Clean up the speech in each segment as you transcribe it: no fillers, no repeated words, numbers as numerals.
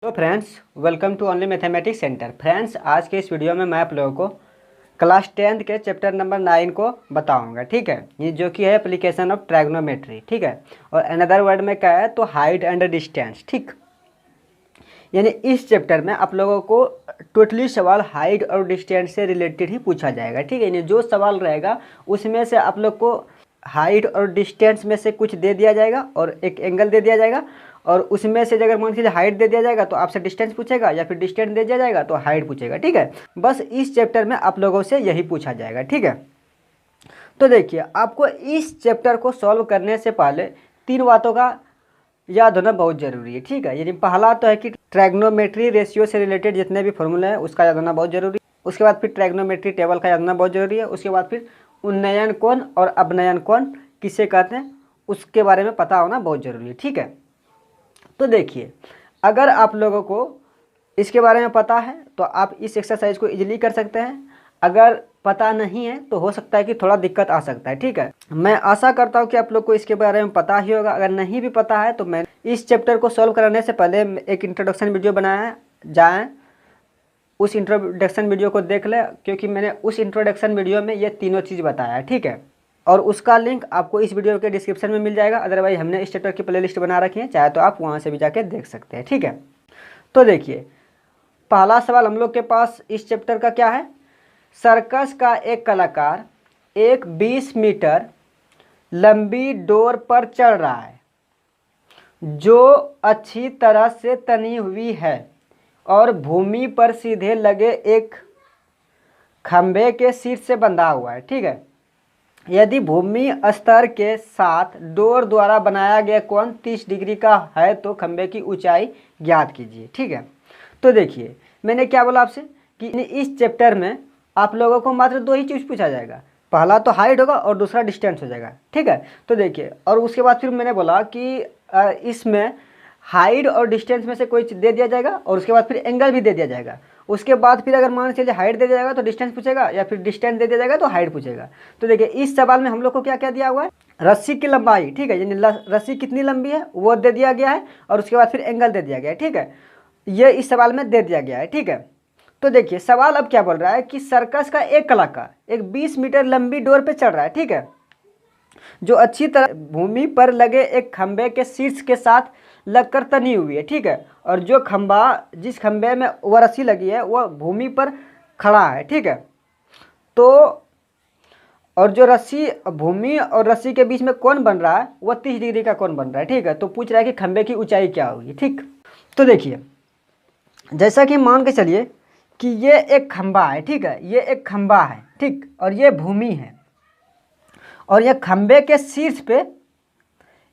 तो friends, welcome to only mathematics centre. Friends, आज के इस वीडियो में मैं आप लोगों को क्लास 10th के चैप्टर नंबर 9 को बताऊंगा। ठीक है, ये जो कि है एप्लीकेशन ऑफ ट्रायगोनोमेट्री। ठीक है, और अनदर वर्ड में क्या है तो हाइट एंड डिस्टेंस। ठीक, यानी इस चैप्टर में आप लोगों को टोटली सवाल हाइट और डिस्टेंस से रिलेटेड ही पूछा जाएगा। ठीक है, यानी जो सवाल रहेगा उसमें से आप लोग को हाइट और डिस्टेंस में से कुछ दे दिया जाएगा और एक एंगल दे दिया जाएगा, और उसमें से अगर मान लीजिए हाइट दे दिया जाएगा तो आपसे डिस्टेंस पूछेगा, या फिर डिस्टेंस दे दिया जाएगा तो हाइट पूछेगा। ठीक है, बस इस चैप्टर में आप लोगों से यही पूछा जाएगा। ठीक है, तो देखिए, आपको इस चैप्टर को सॉल्व करने से पहले तीन बातों का याद होना बहुत ज़रूरी है। ठीक है, यानी पहला तो है कि ट्रायगोनोमेट्री रेशियो से रिलेटेड जितने भी फॉर्मूला है उसका याद होना बहुत ज़रूरी है। उसके बाद फिर ट्रायगोनोमेट्री टेबल का याद होना बहुत ज़रूरी है। उसके बाद फिर उन्नयन कोण और अपनयन कोण किसे कहते हैं उसके बारे में पता होना बहुत ज़रूरी है। ठीक है, तो देखिए, अगर आप लोगों को इसके बारे में पता है तो आप इस एक्सरसाइज को इजीली कर सकते हैं। अगर पता नहीं है तो हो सकता है कि थोड़ा दिक्कत आ सकता है। ठीक है, मैं आशा करता हूँ कि आप लोग को इसके बारे में पता ही होगा। अगर नहीं भी पता है तो मैं इस चैप्टर को सॉल्व करने से पहले एक इंट्रोडक्शन वीडियो बनाया है, जाएँ उस इंट्रोडक्शन वीडियो को देख लें, क्योंकि मैंने उस इंट्रोडक्शन वीडियो में ये तीनों चीज़ बताया है। ठीक है, और उसका लिंक आपको इस वीडियो के डिस्क्रिप्शन में मिल जाएगा। अदरवाइज हमने इस चैप्टर की प्लेलिस्ट बना रखी है, चाहे तो आप वहाँ से भी जाके देख सकते हैं। ठीक है, तो देखिए, पहला सवाल हम लोग के पास इस चैप्टर का क्या है। सर्कस का एक कलाकार एक 20 मीटर लंबी डोर पर चढ़ रहा है जो अच्छी तरह से तनी हुई है और भूमि पर सीधे लगे एक खंभे के शीर्ष से बंधा हुआ है। ठीक है, यदि भूमि स्तर के साथ डोर द्वारा बनाया गया कोण 30 डिग्री का है तो खंभे की ऊंचाई ज्ञात कीजिए। ठीक है, तो देखिए, मैंने क्या बोला आपसे कि इस चैप्टर में आप लोगों को मात्र दो ही चीज़ पूछा जाएगा। पहला तो हाइट होगा और दूसरा डिस्टेंस हो जाएगा। ठीक है, तो देखिए, और उसके बाद फिर मैंने बोला कि इसमें हाइट और डिस्टेंस में से कोई चीज़ दे दिया जाएगा और उसके बाद फिर एंगल भी दे दिया जाएगा। उसके बाद फिर अगर मान चलिए हाइट दे दिया जाएगा तो डिस्टेंस पूछेगा, या फिर डिस्टेंस दे दिया जाएगा तो हाइट पूछेगा। तो देखिए, इस सवाल में हम लोग को क्या क्या दिया हुआ है, रस्सी की लंबाई। ठीक है, यानी रस्सी कितनी लंबी है वो दे दिया गया है, और उसके बाद फिर एंगल दे दिया गया है। ठीक है, ये इस सवाल में दे दिया गया है। ठीक है, तो देखिए, सवाल अब क्या बोल रहा है कि सर्कस का एक कलाकार एक 20 मीटर लंबी डोर पे चढ़ रहा है। ठीक है, जो अच्छी तरह भूमि पर लगे एक खंभे के शीर्ष के साथ लगकर तनी हुई है। ठीक है, और जो खंभा जिस खंभे में वह रस्सी लगी है वह भूमि पर खड़ा है। ठीक है, तो और जो रस्सी भूमि और रस्सी के बीच में कोण बन रहा है वह 30 डिग्री का कोण बन रहा है। ठीक है, तो पूछ रहा है कि खंभे की ऊंचाई क्या होगी। ठीक, तो देखिए, जैसा कि मान के चलिए कि ये एक खंभा है। ठीक है, ये एक खंभा है। ठीक, और ये भूमि है, और ये खंभे के शीर्ष पे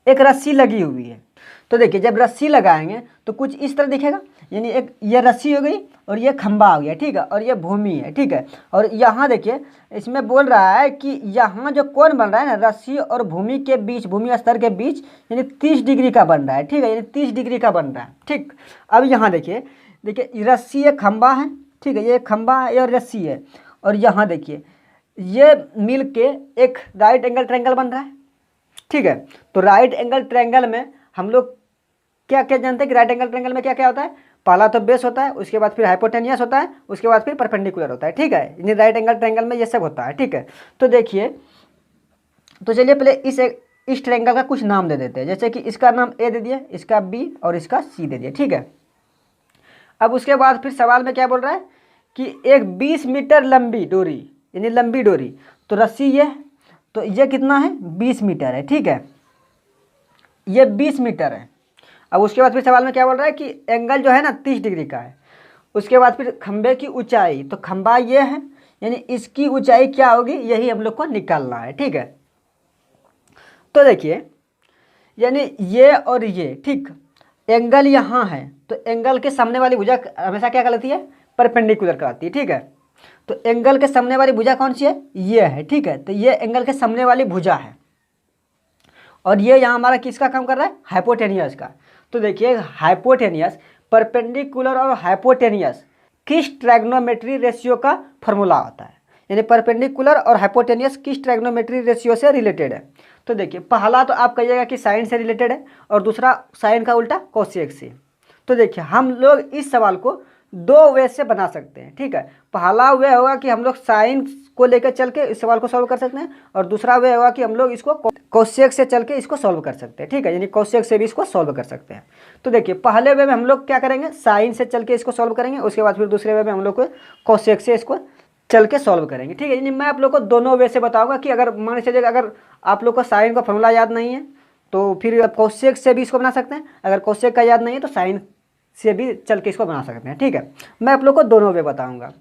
एक रस्सी लगी हुई है। तो देखिए, जब रस्सी लगाएंगे तो कुछ इस तरह दिखेगा, यानी एक ये रस्सी हो गई और ये खंभा हो गया। ठीक है, और ये भूमि है। ठीक है, और यहाँ देखिए, इसमें बोल रहा है कि यहाँ जो कोण बन रहा है ना रस्सी और भूमि के बीच, भूमि स्तर के बीच, यानी 30 डिग्री का बन रहा है। ठीक है, यानी 30 डिग्री का बन रहा है। ठीक, अब यहाँ देखिए, रस्सी एक खंभा है। ठीक है, ये खंभा है और रस्सी है, और यहाँ देखिए ये मिल के एक राइट एंगल ट्रायंगल बन रहा है। ठीक है, तो राइट एंगल ट्रायंगल में हम लोग क्या क्या जानते हैं कि राइट एंगल ट्रायंगल में क्या क्या होता है। पहला तो बेस होता है, उसके बाद फिर हाइपोटेनियस होता है, उसके बाद फिर परपेंडिकुलर होता है। ठीक है, यानी राइट एंगल ट्रायंगल में ये सब होता है। ठीक है, तो देखिए, तो चलिए पहले इस ट्रायंगल का कुछ नाम दे देते हैं। जैसे कि इसका नाम ए दे दिया, इसका बी और इसका सी दे दिया। ठीक है, अब उसके बाद फिर सवाल में क्या बोल रहा है कि एक 20 मीटर लंबी डोरी, यानी लंबी डोरी, तो रस्सी ये है, तो ये कितना है 20 मीटर है। ठीक है, ये 20 मीटर है। अब उसके बाद फिर सवाल में क्या बोल रहा है कि एंगल जो है ना 30 डिग्री का है। उसके बाद फिर खंभे की ऊंचाई, तो खंभा ये है, यानी इसकी ऊंचाई क्या होगी यही हम लोग को निकालना है। ठीक है, तो देखिए, यानी ये और ये, ठीक, एंगल यहाँ है तो एंगल के सामने वाली भुजा हमेशा क्या कहलाती है, परपेंडिकुलर कहलाती है। ठीक है, तो एंगल के सामने वाली भुजा कौन सी है, ये है। ठीक है, तो ये एंगल के सामने वाली भुजा है, और ये यहाँ हमारा किसका काम कर रहा है, हाइपोटेनियस का। तो देखिए, हाइपोटेनियस, परपेंडिकुलर और हाइपोटेनियस किस ट्रायगोनोमेट्री रेशियो का फॉर्मूला होता है, यानी परपेंडिकुलर और हाइपोटेनियस किस ट्रायगोनोमेट्री रेशियो से रिलेटेड है। तो देखिए, पहला तो आप कहिएगा कि साइन से रिलेटेड है, और दूसरा साइन का उल्टा कोसेक से। तो देखिए हम लोग इस सवाल को दो वे से बना सकते हैं, ठीक है। पहला वे होगा कि हम लोग साइन को लेकर चल के इस सवाल को सॉल्व कर सकते हैं, और दूसरा वे होगा कि हम लोग इसको कोसेक से चल के इसको सॉल्व कर सकते हैं, ठीक है, यानी कोसेक से भी इसको सॉल्व कर सकते हैं। तो देखिए पहले वे में हम लोग क्या करेंगे, साइन से चल के इसको सॉल्व करेंगे, उसके बाद फिर दूसरे वे में हम लोग को कोसेक से इसको चल के सॉल्व करेंगे, ठीक है। यानी मैं आप लोग को दोनों वे से बताऊंगा कि अगर मान लीजिए अगर आप लोग को साइन का फॉर्मूला याद नहीं है तो फिर कोसेक से भी इसको बना सकते हैं, अगर कोसेक का याद नहीं है तो साइन से भी चल के इसको बना सकते हैं, ठीक है। मैं आप लोग को दोनों वे बताऊंगा।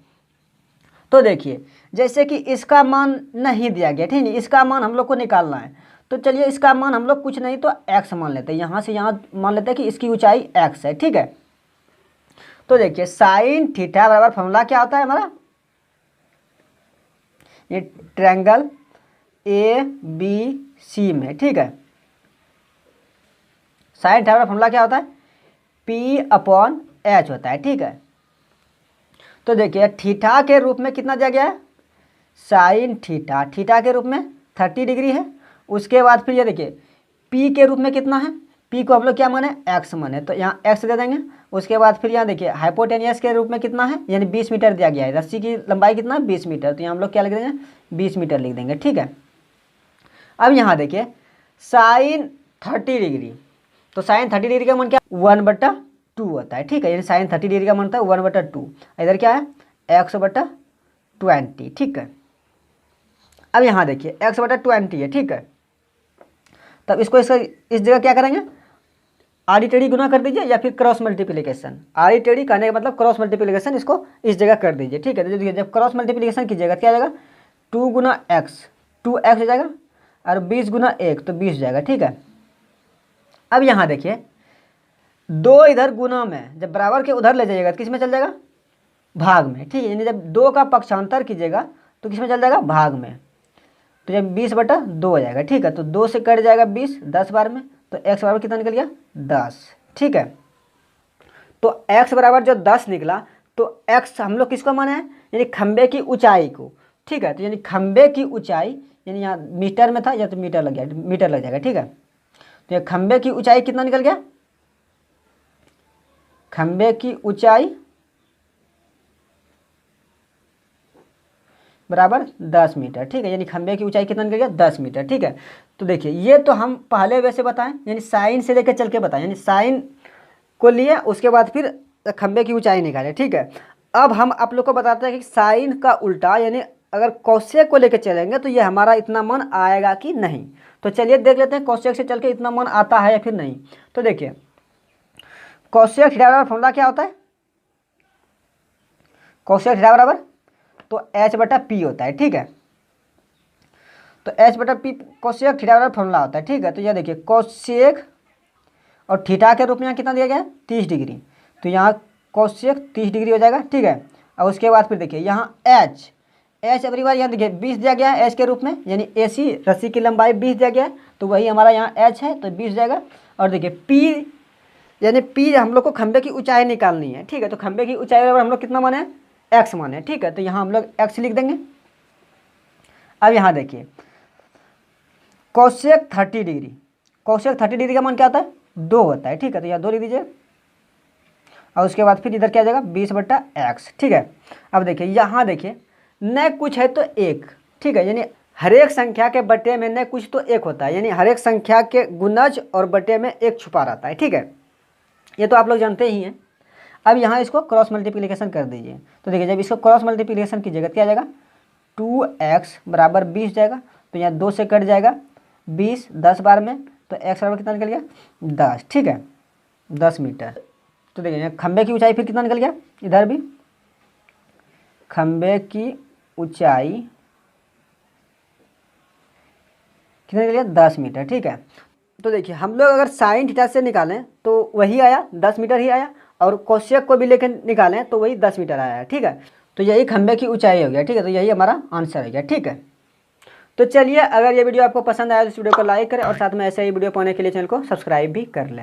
तो देखिए जैसे कि इसका मान नहीं दिया गया, ठीक है, इसका मान हम लोग को निकालना है। तो चलिए इसका मान हम लोग कुछ नहीं तो x मान लेते हैं, यहाँ से यहाँ मान लेते हैं कि इसकी ऊंचाई x है, ठीक है। तो देखिए साइन थीटा बराबर फॉर्मूला क्या होता है हमारा, ये ट्रायंगल ABC में, ठीक है, साइन थीटा का फॉर्मूला क्या होता है, P/H होता है, ठीक है। तो देखिए थीटा के रूप में कितना दिया गया है, साइन थीटा, थीटा के रूप में 30 डिग्री है। उसके बाद फिर ये देखिए P के रूप में कितना है, P को हम लोग क्या माने, x माने, तो यहाँ x दे देंगे। उसके बाद फिर यहाँ देखिए हाइपोटेनियस के रूप में कितना है, यानी 20 मीटर दिया गया है, रस्सी की लंबाई कितना है 20 मीटर, तो यहाँ हम लोग क्या लिख देंगे 20 मीटर लिख देंगे, ठीक है। अब यहाँ देखिए साइन 30 डिग्री, तो साइन 30 डिग्री का मान क्या 1/2 होता है, ठीक है, यानी साइन 30 डिग्री का मान होता है 1/2। इधर क्या है x/20, ठीक है। अब यहाँ देखिए x/20 है, ठीक है। तब इसको इस जगह क्या करेंगे, आर्बिट्रेरी गुना कर दीजिए या फिर क्रॉस मल्टीप्लिकेशन। आर्बिट्रेरी करने का मतलब क्रॉस मल्टीप्लिकेशन, इसको इस जगह कर दीजिए, ठीक है। तो देखिए जब क्रॉस मल्टीप्लिकेशन कीजिएगा क्या जाएगा 2 × x, 2x हो जाएगा, और 20 × 1 तो 20 हो जाएगा, ठीक है। अब यहाँ देखिए 2 इधर गुना में, जब बराबर के उधर ले जाइएगा तो किस में चल जाएगा, भाग में, ठीक है। यानी जब 2 का पक्षांतर कीजिएगा तो किस में चल जाएगा, भाग में। तो जब 20/2 हो जाएगा, ठीक है। तो 2 से कट जाएगा 20 10 बार में, तो x बराबर कितना निकल गया 10, ठीक है। तो x बराबर जो 10 निकला, तो x हम लोग किसको माने हैं, यानी खंबे की ऊंचाई को, ठीक है। तो यानी खंबे की ऊंचाई, यानी यहाँ मीटर में था या तो मीटर लग गया, मीटर लग जाएगा, ठीक है। तो ये खंबे की ऊंचाई कितना निकल गया, खंबे की ऊंचाई बराबर 10 मीटर, ठीक है। यानी खंबे की ऊंचाई कितना निकल गया 10 मीटर, ठीक है। तो देखिए ये तो हम पहले वैसे बताएं, यानी साइन से लेकर चल के बताएं, यानी साइन को लिए उसके बाद फिर खंबे की ऊंचाई निकाले, ठीक है। अब हम आप लोग को बताते हैं कि साइन का उल्टा, यानी अगर कोसेक को लेकर चलेंगे तो ये हमारा इतना मान आएगा कि नहीं। तो चलिए देख लेते हैं कोसेक से चल के इतना मान आता है या फिर नहीं। तो देखिए कोसेक थीटा बराबर फॉर्मूला क्या होता है, कोसेक थीटा बराबर तो h/p होता है, ठीक है। तो h/p कोसेक थीटा बराबर फॉर्मूला होता है, ठीक है। तो यह देखिए कोसेक और थीटा के रूप में यहाँ कितना दिया गया है 30 डिग्री, तो यहाँ कोसेक 30 डिग्री हो जाएगा, ठीक है। और उसके बाद फिर देखिए यहाँ h एवरी बार यहाँ देखिए 20 दिया गया है h के रूप में, यानी AC रस्सी की लंबाई 20 दिया गया है, तो वही हमारा यहाँ h है, तो 20 जाएगा। और देखिए p, यानी p हम लोग को खंबे की ऊंचाई निकालनी है, ठीक है। तो खंबे की ऊंचाई बराबर हम लोग कितना माने x माने, ठीक है। तो यहाँ हम लोग x लिख देंगे। अब यहाँ देखिए कोसेक 30 डिग्री, कोसेक 30 डिग्री का मान क्या होता है 2 होता है, ठीक है। तो यहाँ 2 लिख दीजिए, और उसके बाद फिर इधर क्या आ जाएगा 20/x, ठीक है। अब देखिए यहाँ देखिए न कुछ है तो 1, ठीक है, यानी हर एक संख्या के बटे में न कुछ तो 1 होता है, यानी हर एक संख्या के गुणज और बटे में 1 छुपा रहता है, ठीक है। ये तो आप लोग जानते ही हैं। अब यहाँ इसको क्रॉस मल्टीप्लिकेशन कर दीजिए। तो देखिए जब इसको क्रॉस मल्टीप्लिकेशन कीजिएगा क्या आ जाएगा 2x बराबर 20 जाएगा, तो यहाँ 2 से कट जाएगा 20 10 बार में, तो x बराबर कितना निकल गया 10, ठीक है, 10 मीटर। तो देखिए खंबे की ऊंचाई फिर कितना निकल गया, इधर भी खंबे की ऊंचाई कितना निकल गया 10 मीटर, ठीक है। तो देखिए हम लोग अगर साइन थीटा से निकालें तो वही आया 10 मीटर ही आया, और कोसेक को भी लेकर निकालें तो वही 10 मीटर आया है, ठीक है। तो यही खंबे की ऊंचाई हो गया, ठीक है। तो यही हमारा आंसर हो गया, ठीक है। तो चलिए अगर ये वीडियो आपको पसंद आया तो इस वीडियो को लाइक करें, और साथ में ऐसे ही वीडियो पाने के लिए चैनल को सब्सक्राइब भी कर लें।